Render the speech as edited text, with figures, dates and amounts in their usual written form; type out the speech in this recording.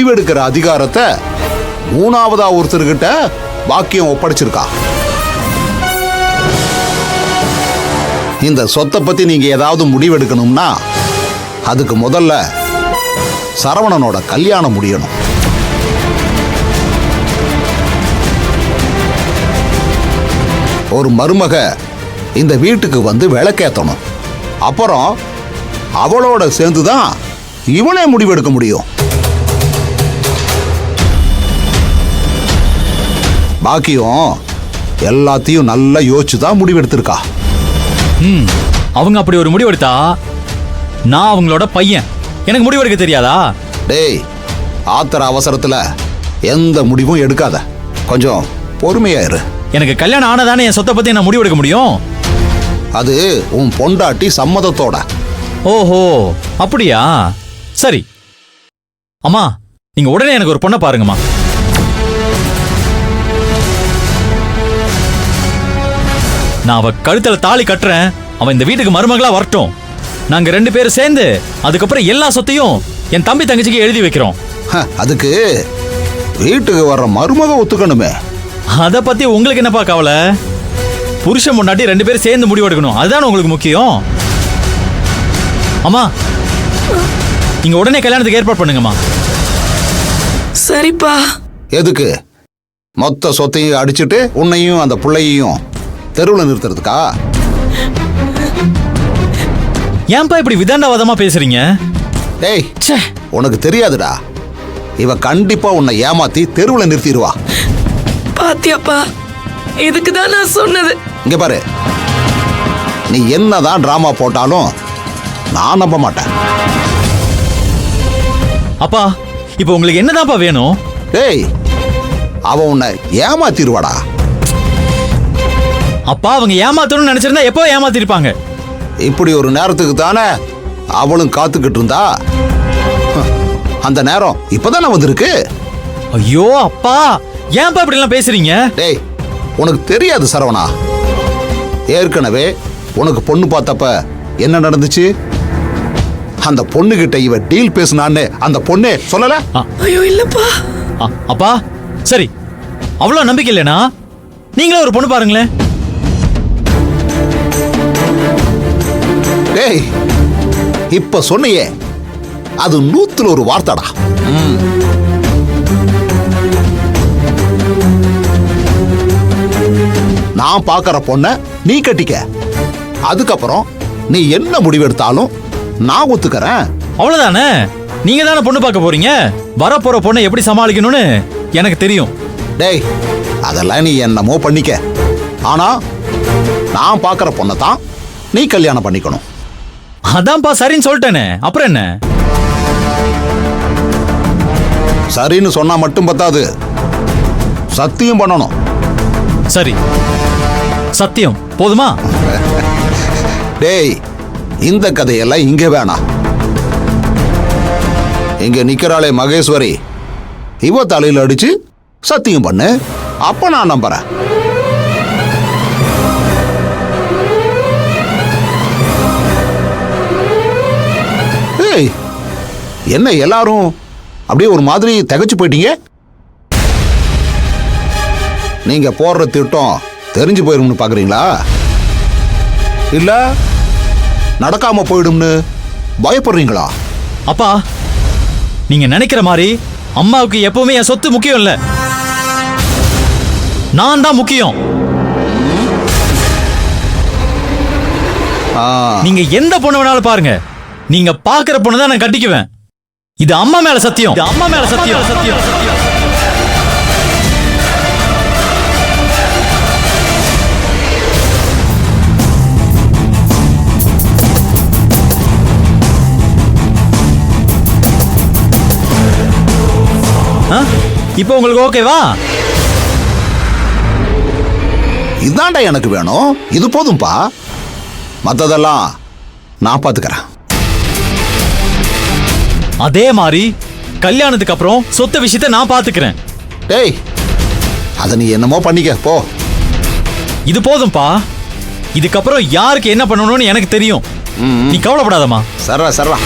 முடிவெடுக்கிற அதிகாரத்தை மூணாவதா ஒருத்தர்கிட்ட பாக்கியம் ஒப்படைச்சிருக்கா. இந்த சொத்தை பத்தி நீங்க ஏதாவது முடிவெடுக்கணும்னா அதுக்கு முதல்ல சரவணனோட கல்யாணம் முடியணும். ஒரு மருமக இந்த வீட்டுக்கு வந்து விளக்கேத்தணும். அப்புறம் அவளோட சேர்ந்துதான் இவனே முடிவெடுக்க முடியும். பாக்கியம் எல்லாத்தையும் நல்லா யோசிச்சுதான் முடிவெடுத்திருக்கா. அவங்க அப்படி ஒரு முடிவெடுத்தா நான் அவங்களோட பையன், எனக்கு முடிவெடுக்க தெரியாதா? டேய், ஆத்திர அவசரத்துல எந்த முடிவும் எடுக்காத, கொஞ்சம் பொறுமையா இரு. எனக்கு கல்யாணம் ஆனதானே என் சொத்தை பத்தி நான் முடிவெடுக்க முடியும். அது உன் பொண்டாட்டி சம்மதத்தோட. ஓஹோ, அப்படியா? சரி அம்மா, நீங்க உடனே எனக்கு ஒரு பொண்ணை பாருங்கம்மா. நான் அவ கழுத்துல தாலி கட்டுறேன். அவன் இந்த வீட்டுக்கு மருமகளா வரட்டும். நாங்க 2 பேரும் சேர்ந்து அதுக்கப்புறம் எல்லா சொத்தையும் என் தம்பி தங்கச்சிக்கு எழுதி வைக்கிறோம். அதுக்கு வீட்டுக்கு வர்ற மருமக ஒத்துக்கணுமே. அத பத்தி உங்களுக்கு என்னப்பா கவலை? புருஷன் முன்னாடி 2 பேரும் சேர்ந்து முடிவெடுக்கணும், அதுதான் உங்களுக்கு முக்கியம். அம்மா, நீங்க உடனே கல்யாணத்துக்கு ஏற்பாடு பண்ணுங்கம்மா. சரிப்பா. எதுக்கு? மொத்த சொத்தையும் அடிச்சுட்டு உன்னையும் அந்த புள்ளையையும் தெருவில் நிறுத்துறதுக்கா? ஏன்பா இப்படி விதாண்டவாதமா பேசுறீங்க? டேய், உனக்கு தெரியாதுடா, இவ கண்டிப்பா உன்னை ஏமாத்தி தெருவில் நிறுத்திடுவா. பாத்தியாப்பா, இதுக்கு தான் நான் சொன்னது. இங்க பாரு, நீ என்னதான் டிராமா போட்டாலும் நான் நம்ப மாட்டேன். அப்பா, இப்போ உங்களுக்கு என்னதான்ப்பா வேணும்? டேய், அவ உன்னை ஏமாத்திடுவாடா. அப்பா, அவங்க ஏமாத்தணும்னு நினைச்சிருந்தா எப்போ ஏமாத்திருப்பாங்க? இப்படி ஒரு நேரத்துக்கு தானே அவளும் காத்துக்கிட்டு இருந்தா. அந்த நேரம் இப்பதானே வந்திருக்கு. ஐயோ அப்பா, ஏன்பா இப்படி எல்லாம் பேசுறீங்க? டேய், உனக்கு தெரியாது சரவணா. ஏற்கனவே உனக்கு பொண்ணு பார்த்தப்ப என்ன நடந்துச்சு? அந்த பொண்ணு கிட்ட இவ டீல் பேசினான்னு அந்த பொண்ணே சொல்லல. ஐயோ இல்லப்பா. அப்பா, சரி, அவ்வளவு நம்பிக்கை இல்லைனா நீங்களே ஒரு பொண்ணு பாருங்களேன். டேய், இப்ப சொன்னியே, அது 100ல 1 வார்த்தைடா. நான் பாக்குற பொண்ண நீ கட்டிக்க. அதுக்கப்புறம் நீ என்ன முடிவெடுத்தாலும் நான் ஒத்துக்கிறேன். அவ்வளவுதானே? நீங்க தானே பொண்ணு பார்க்க போறீங்க. வரப்போற பொண்ணை எப்படி சமாளிக்கணும்னு எனக்கு தெரியும். டேய், அதெல்லாம் நீ என்னமோ பண்ணிக்க. ஆனா நான் பாக்குற பொண்ணை தான் நீ கல்யாணம் பண்ணிக்கணும். அதான்ப்பா சரின்னு சொல்லிட்டேனே, அப்புறம் என்ன? சரின்னு சொன்னா மட்டும் பத்தாது, சத்தியம் பண்ணணும். சரி, சத்தியம் போதுமா? டேய், இந்த கதையெல்லாம் இங்க வேணாம். இங்க நிக்கிறாளே மகேஸ்வரி, இவ தலையில அடிச்சு சத்தியம் பண்ணு, அப்ப நான் நம்புறேன். ஏய், என்ன எல்லாரும் அப்படியே ஒரு மாதிரி திகைச்சு போயிட்டீங்க? நீங்க போடுற திட்டம் தெரிஞ்சு போயிடும்னு பாக்குறீங்களா? இல்ல நடக்காம போயிடும்னு பயப்படுறீங்களா? அப்பா, நீங்க நினைக்கிற மாதிரி அம்மாவுக்கு எப்பவுமே என் சொத்து முக்கியம் இல்ல, நான் தான் முக்கியம். நீங்க எந்த பொண்ணு வேணாலும் பாருங்க, நீங்க பாக்குற பொண்ணு தான் நான் கட்டிக்குவேன். இது அம்மா மேல சத்தியம், இது அம்மா மேல சத்தியம். சத்தியம் சத்தியம். இப்போ உங்களுக்கு ஓகேவா? இதாண்டா எனக்கு வேணும், இது போதும்பா. மத்ததெல்லாம் நான் பாத்துக்கிறேன். அதே மாதிரி கல்யாணத்துக்கு அப்புறம் சொத்து விஷயத்தை நான் பாத்துக்கிறேன். டேய், அத நீ என்னமோ பண்ணிக்க போ. இது போதும்பா. இதுக்கப்புறம் யாருக்கு என்ன பண்ணணும்னு எனக்கு தெரியும். நீ கவலைப்படாதம்மா. சர்ரா சர்ரா.